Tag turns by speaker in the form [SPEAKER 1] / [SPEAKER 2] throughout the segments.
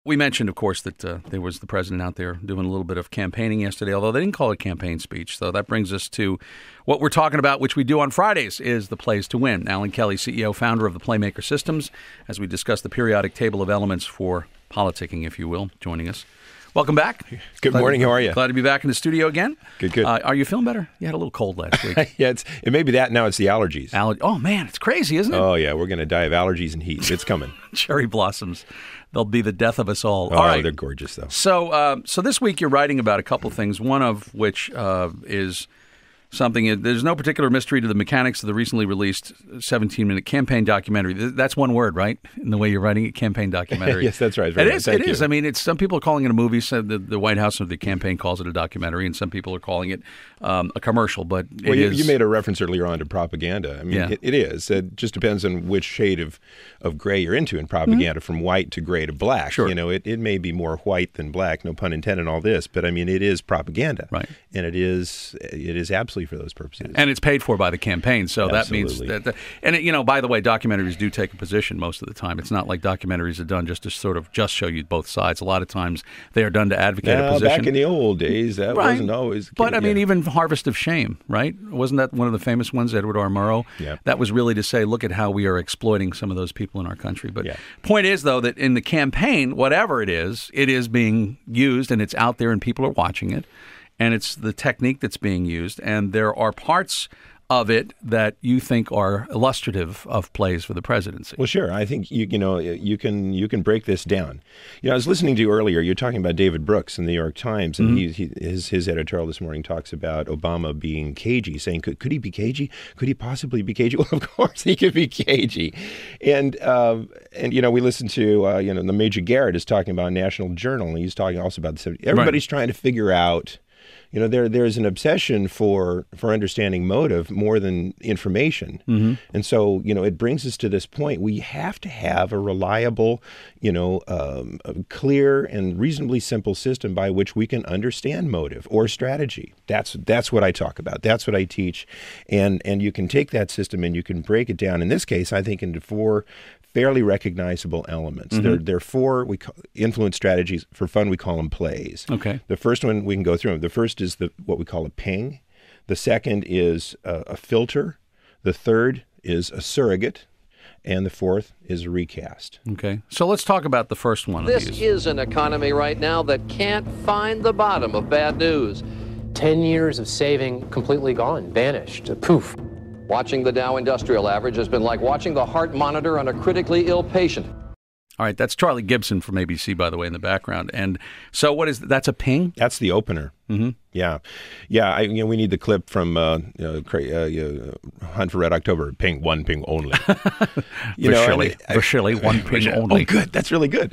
[SPEAKER 1] We mentioned, of course, that there was the president out there doing a little bit of campaigning yesterday, although they didn't call it a campaign speech. So that brings us to what we're talking about, which we do on Fridays, is the plays to win. Alan Kelly, CEO, founder of the Playmaker systems, as we discuss the periodic table of elements for politicking, if you will, joining us. Welcome back.
[SPEAKER 2] Good morning. How are you?
[SPEAKER 1] Glad to be back in the studio again.
[SPEAKER 2] Good.
[SPEAKER 1] Are you feeling better? You had a little cold last week.
[SPEAKER 2] Yeah, it may be that. Now it's the allergies.
[SPEAKER 1] Oh, man, it's crazy, isn't it?
[SPEAKER 2] Oh, yeah. We're going to die of allergies and heat. It's coming.
[SPEAKER 1] Cherry blossoms. They'll be the death of us all.
[SPEAKER 2] Oh,
[SPEAKER 1] all right.
[SPEAKER 2] They're gorgeous, though.
[SPEAKER 1] So this week you're writing about a couple things, one of which is something, there's no particular mystery to the mechanics of the recently released 17-minute campaign documentary. That's one word, right? In the way you're writing it, campaign documentary.
[SPEAKER 2] Yes, that's right.
[SPEAKER 1] It is. I mean, some people are calling it a movie. So the White House or the campaign calls it a documentary, and some people are calling it a commercial. But
[SPEAKER 2] you made a reference earlier on to propaganda. I mean, it is. It just depends on which shade of gray you're into in propaganda, from white to gray to black.
[SPEAKER 1] Sure.
[SPEAKER 2] You know, it may be more white than black, no pun intended in all this, but I mean, it is propaganda.
[SPEAKER 1] Right.
[SPEAKER 2] And it is absolutely for those purposes.
[SPEAKER 1] And it's paid for by the campaign, so
[SPEAKER 2] Absolutely.
[SPEAKER 1] That means that. By the way, documentaries do take a position most of the time. It's not like documentaries are done just to sort of just show you both sides. A lot of times they are done to advocate a position.
[SPEAKER 2] Back in the old days, that wasn't always.
[SPEAKER 1] But I mean, even Harvest of Shame, right? Wasn't that one of the famous ones, Edward R. Murrow?
[SPEAKER 2] Yeah.
[SPEAKER 1] That was really to say, look at how we are exploiting some of those people in our country. But point is, though, that in the campaign, whatever it is being used, and it's out there, and people are watching it. And it's the technique that's being used, and there are parts of it that you think are illustrative of plays for the presidency.
[SPEAKER 2] Well, sure. I think you can break this down. You know, I was listening to you earlier. You're talking about David Brooks in the New York Times, and his editorial this morning talks about Obama being cagey, saying could he be cagey? Could he possibly be cagey? Well, of course he could be cagey. And we listened to the Major Garrett is talking about National Journal, and he's talking also about the everybody's trying to figure out. You know, there's an obsession for understanding motive more than information. Mm-hmm. And so, it brings us to this point. We have to have a reliable, a clear and reasonably simple system by which we can understand motive or strategy. That's what I talk about. That's what I teach. And you can take that system and you can break it down, in this case, I think, into four fairly recognizable elements. Mm-hmm. There are four influence strategies. For fun, we call them plays.
[SPEAKER 1] Okay.
[SPEAKER 2] The first one, we can go through them. The first is what we call a ping. The second is a filter. The third is a surrogate. And the fourth is a recast.
[SPEAKER 1] Okay. So let's talk about the first one of these.
[SPEAKER 3] This is an economy right now that can't find the bottom of bad news.
[SPEAKER 4] 10 years of saving completely gone, vanished, poof.
[SPEAKER 3] Watching the Dow Industrial Average has been like watching the heart monitor on a critically ill patient.
[SPEAKER 1] All right, that's Charlie Gibson from ABC, by the way, in the background. And so that's a ping?
[SPEAKER 2] That's the opener. Mm-hmm. Yeah. We need the clip from Hunt for Red October. Ping, one ping only.
[SPEAKER 1] Shirley, one ping only.
[SPEAKER 2] Oh, good. That's really good.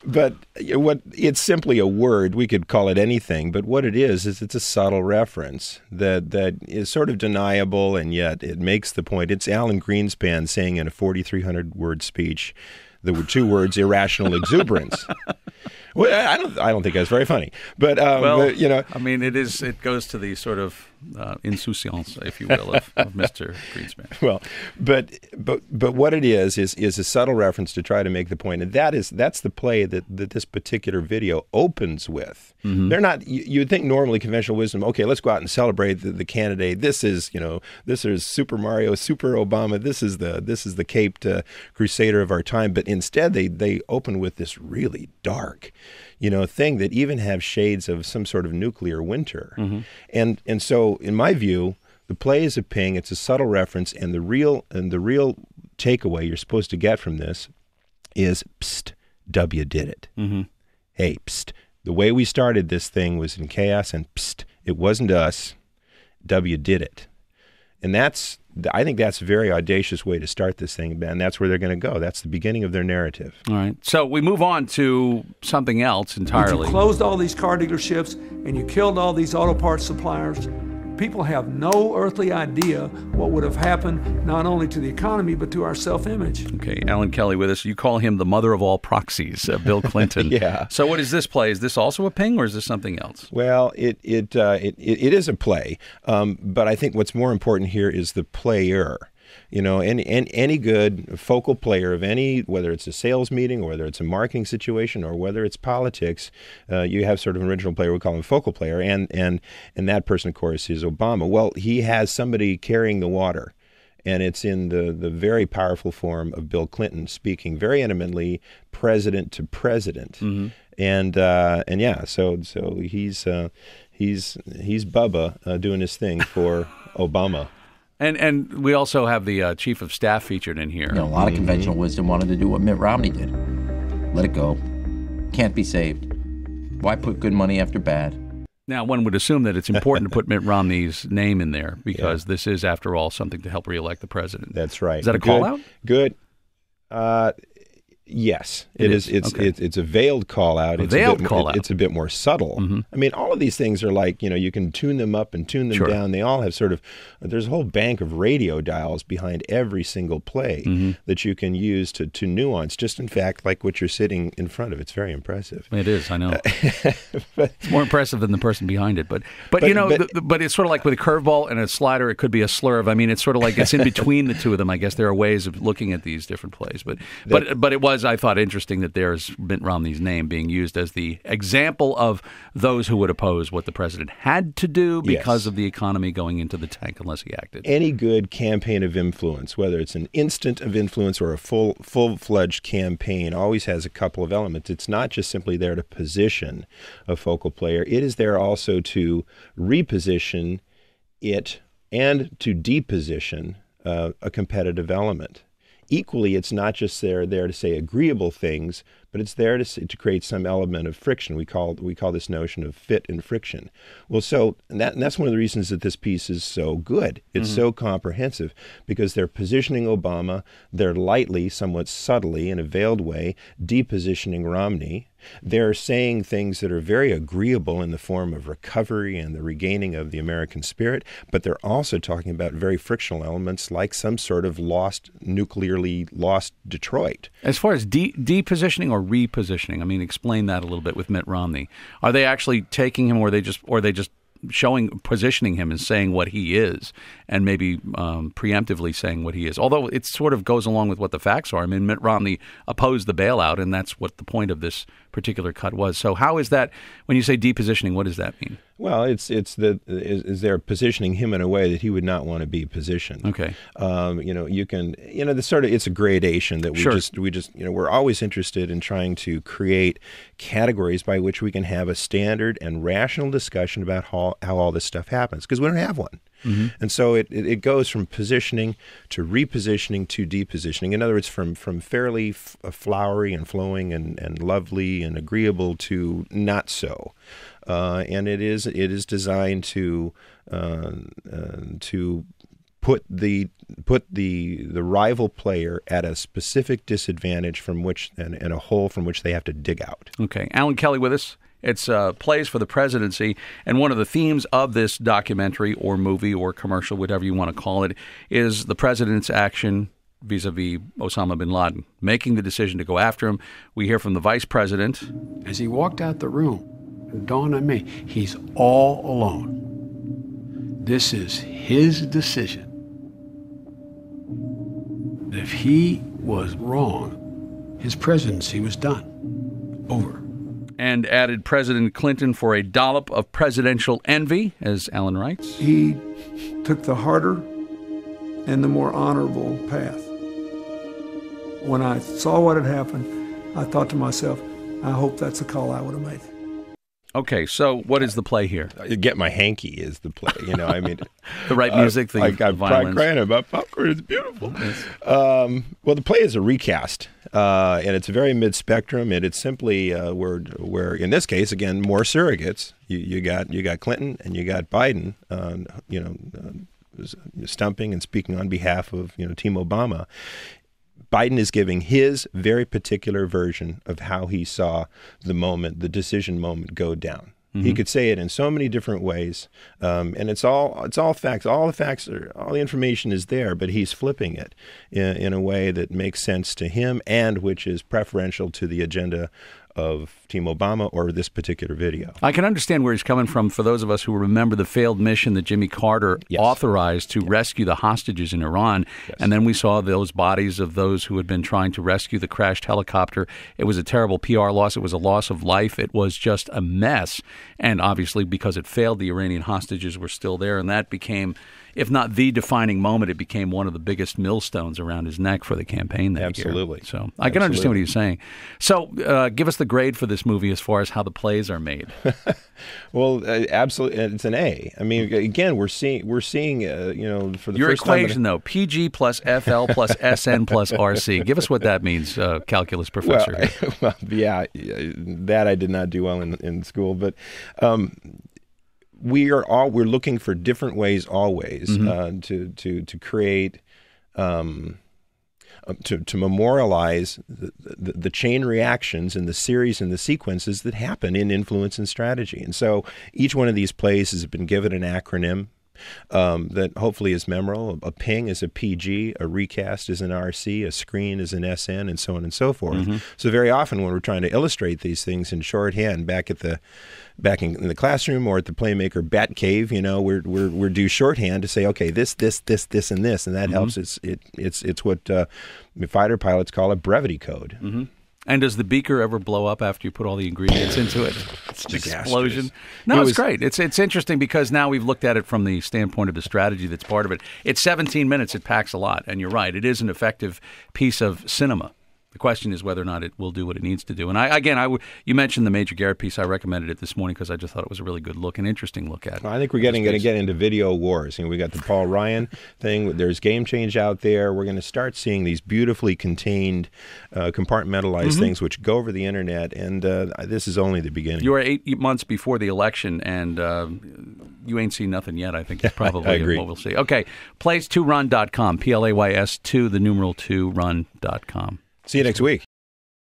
[SPEAKER 2] But it's simply a word. We could call it anything. But what it is it's a subtle reference that is sort of deniable, and yet it makes the point. It's Alan Greenspan saying in a 4,300-word speech, there were two words: irrational exuberance. Well, I don't think that's very funny, but
[SPEAKER 1] I mean, it goes to the sort of insouciance, if you will, of Mr. Greenspan.
[SPEAKER 2] Well, but what it is a subtle reference to try to make the point, and that's the play that this particular video opens with. Mm-hmm. They're not. You would think normally conventional wisdom. Okay, let's go out and celebrate the candidate. This is Super Mario, Super Obama. This is the caped crusader of our time. But instead, they open with this really dark, thing that even have shades of some sort of nuclear winter. Mm-hmm. And so, in my view, the play is a ping. It's a subtle reference, and the real takeaway you're supposed to get from this is, psst, W did it. Mm-hmm. Hey, psst, the way we started this thing was in chaos, and psst, it wasn't us. W did it. And I think that's a very audacious way to start this thing, and that's where they're going to go. That's the beginning of their narrative.
[SPEAKER 1] All right. So we move on to something else entirely.
[SPEAKER 5] If you closed all these car dealerships and you killed all these auto parts suppliers, people have no earthly idea what would have happened not only to the economy but to our self-image.
[SPEAKER 1] Okay, Alan Kelly with us. You call him the mother of all proxies, Bill Clinton.
[SPEAKER 2] Yeah.
[SPEAKER 1] So what is this play? Is this also a ping, or is this something else?
[SPEAKER 2] Well, it is a play, but I think what's more important here is the player. Any good focal player of any, whether it's a sales meeting or whether it's a marketing situation or whether it's politics, you have sort of an original player. We call him a focal player, and that person, of course, is Obama. Well, he has somebody carrying the water. And it's in the very powerful form of Bill Clinton speaking very intimately, president to president, so he's Bubba doing his thing for Obama.
[SPEAKER 6] And we also have the chief of staff featured in here.
[SPEAKER 7] A lot of conventional wisdom wanted to do what Mitt Romney did. Let it go. Can't be saved. Why put good money after bad?
[SPEAKER 1] Now, one would assume that it's important to put Mitt Romney's name in there because this is, after all, something to help reelect the president.
[SPEAKER 2] That's right.
[SPEAKER 1] Is that a call-out?
[SPEAKER 2] Good. Yes, it is. It's a veiled call-out. It's a bit more subtle. Mm-hmm. I mean, all of these things are like, you can tune them up and tune them down. They all have there's a whole bank of radio dials behind every single play that you can use to nuance. Just in fact, like what you're sitting in front of. It's very impressive.
[SPEAKER 1] It is, I know. It's more impressive than the person behind it. But it's sort of like with a curveball and a slider, it could be a slurve. I mean, it's sort of like it's in between the two of them. I guess there are ways of looking at these different plays. But it was, I thought, interesting that there's Mitt Romney's name being used as the example of those who would oppose what the president had to do because of the economy going into the tank unless he acted.
[SPEAKER 2] Any good campaign of influence, whether it's an instant of influence or a full-fledged campaign, always has a couple of elements. It's not just simply there to position a focal player. It is there also to reposition it and to deposition a competitive element. Equally, it's not just there to say agreeable things, but it's there to create some element of friction. We call this notion of fit and friction. Well, and that's one of the reasons that this piece is so good. It's so comprehensive because they're positioning Obama. They're lightly, somewhat subtly, in a veiled way, depositioning Romney. They're saying things that are very agreeable in the form of recovery and the regaining of the American spirit, but they're also talking about very frictional elements like some sort of nuclearly lost Detroit.
[SPEAKER 1] As far as depositioning or repositioning, I mean, explain that a little bit with Mitt Romney. Are they actually taking him, or are they just positioning him and saying what he is, and maybe preemptively saying what he is? Although it sort of goes along with what the facts are. I mean, Mitt Romney opposed the bailout, and that's what the point of this particular cut was. So how is that, when you say depositioning, what does that mean?
[SPEAKER 2] Well, is they're positioning him in a way that he would not want to be positioned.
[SPEAKER 1] Okay.
[SPEAKER 2] It's a gradation that we're always interested in trying to create categories by which we can have a standard and rational discussion about how all this stuff happens, because we don't have one. Mm-hmm. And so it goes from positioning to repositioning to depositioning. In other words, from fairly flowery and flowing and lovely and agreeable to not so. And it is designed to put the rival player at a specific disadvantage from which and a hole from which they have to dig out.
[SPEAKER 1] Okay, Alan Kelly with us. It's Plays for the Presidency, and one of the themes of this documentary or movie or commercial, whatever you want to call it, is the president's action vis-a-vis Osama bin Laden, making the decision to go after him. We hear from the vice president.
[SPEAKER 8] As he walked out the room, it dawned on me, he's all alone. This is his decision. If he was wrong, his presidency was done. Over.
[SPEAKER 1] And added President Clinton for a dollop of presidential envy, as Alan writes.
[SPEAKER 5] He took the harder and the more honorable path. When I saw what had happened, I thought to myself, I hope that's a call I would have made.
[SPEAKER 1] Okay, so what is the play here?
[SPEAKER 2] Get My Hanky is the play. I mean,
[SPEAKER 1] the right music, the
[SPEAKER 2] I'm
[SPEAKER 1] violence.
[SPEAKER 2] Crying about popcorn. It's beautiful. Yes. Well, the play is a recast, and it's very mid-spectrum, and it's simply where in this case, again, more surrogates. You got Clinton and you got Biden, stumping and speaking on behalf of Team Obama. Biden is giving his very particular version of how he saw the decision moment go down. Mm-hmm. He could say it in so many different ways, and it's all facts. All the information is there, but he's flipping it in a way that makes sense to him and which is preferential to the agenda Team Obama or this particular video.
[SPEAKER 1] I can understand where he's coming from for those of us who remember the failed mission that Jimmy Carter authorized to rescue the hostages in Iran. Yes. And then we saw those bodies of those who had been trying to rescue the crashed helicopter. It was a terrible PR loss. It was a loss of life. It was just a mess. And obviously, because it failed, the Iranian hostages were still there. And that became, if not the defining moment, it became one of the biggest millstones around his neck for the campaign that
[SPEAKER 2] Absolutely.
[SPEAKER 1] year. So I can understand what he's saying. So give us the grade for this movie as far as how the plays are made.
[SPEAKER 2] Well, absolutely, it's an A. I mean, again, we're seeing for the
[SPEAKER 1] your
[SPEAKER 2] first
[SPEAKER 1] equation
[SPEAKER 2] time
[SPEAKER 1] though, PG plus FL plus SN plus RC. Give us what that means, calculus professor.
[SPEAKER 2] Well, yeah, that I did not do well in school, but. We're looking for different ways always to create to memorialize the chain reactions and the series and the sequences that happen in influence and strategy. And so each one of these plays has been given an acronym that hopefully is memorable. A ping is a PG, a recast is an RC, a screen is an SN, and so on and so forth. So very often when we're trying to illustrate these things in shorthand back in the classroom or at the Playmaker Bat Cave, we're do shorthand to say, okay, this, and this, and that helps. It's what fighter pilots call a brevity code.
[SPEAKER 1] And does the beaker ever blow up after you put all the ingredients into it? It's an explosion. No, it's great. It's interesting because now we've looked at it from the standpoint of the strategy that's part of it. It's 17 minutes. It packs a lot. And you're right. It is an effective piece of cinema. The question is whether or not it will do what it needs to do. And you mentioned the Major Garrett piece. I recommended it this morning because I just thought it was a really good look, an interesting look at it.
[SPEAKER 2] Well, I think we're going to get into video wars. We got the Paul Ryan thing. There's Game Change out there. We're going to start seeing these beautifully contained, compartmentalized things which go over the internet, and this is only the beginning.
[SPEAKER 1] You are 8 months before the election, and you ain't seen nothing yet, I think, is probably what we'll see. Okay, plays2run.com, PLAYS2, the numeral 2run.com.
[SPEAKER 2] See you next week.